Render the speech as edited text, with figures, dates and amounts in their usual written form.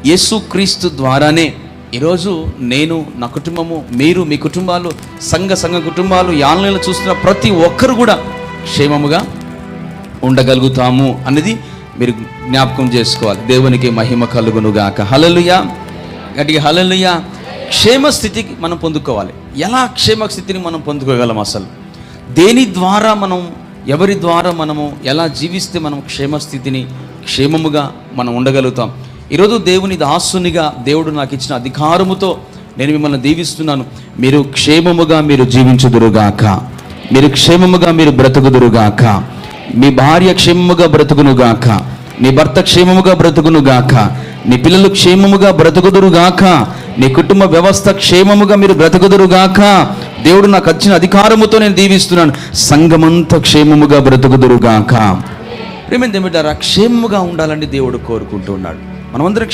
యేసుక్రీస్తు ద్వారానే ఈరోజు నేను, నా కుటుంబము, మీరు, మీ కుటుంబాలు, సంఘ కుటుంబాలు, ఈ ఆన్లైన్లో చూస్తున్న ప్రతి ఒక్కరు కూడా క్షేమముగా ఉండగలుగుతాము అనేది మీరు జ్ఞాపకం చేసుకోవాలి. దేవునికి మహిమ కలుగునుగాక. హల్లెలూయా, గట్టిగా హల్లెలూయా. క్షేమ స్థితికి మనం పొందుకోవాలి. ఎలా క్షేమ స్థితిని మనం పొందుకోగలం? అసలు దేని ద్వారా మనం, ఎవరి ద్వారా మనము ఎలా జీవిస్తే మనం క్షేమస్థితిని, క్షేమముగా మనం ఉండగలుగుతాం? ఈరోజు దేవుని దాసునిగా దేవుడు నాకు ఇచ్చిన అధికారముతో నేను మిమ్మల్ని దీవిస్తున్నాను. మీరు క్షేమముగా మీరు జీవించుదురుగాక, మీరు క్షేమముగా మీరు బ్రతుకుదురుగాక, మీ భార్య క్షేమముగా బ్రతుకునుగాక, నీ భర్త క్షేమముగా బ్రతుకునుగాక, నీ పిల్లలు క్షేమముగా బ్రతుకుదురుగాక, నీ కుటుంబ వ్యవస్థ క్షేమముగా మీరు బ్రతుకుదురుగాక. దేవుడు నాకు వచ్చిన అధికారముతో నేను దీవిస్తున్నాను. సంఘమంతా క్షేమముగా బ్రతుకుదురుగాక. ప్రేమ ఏమిటారా? క్షేమముగా ఉండాలని దేవుడు కోరుకుంటున్నాడు. మనమందరం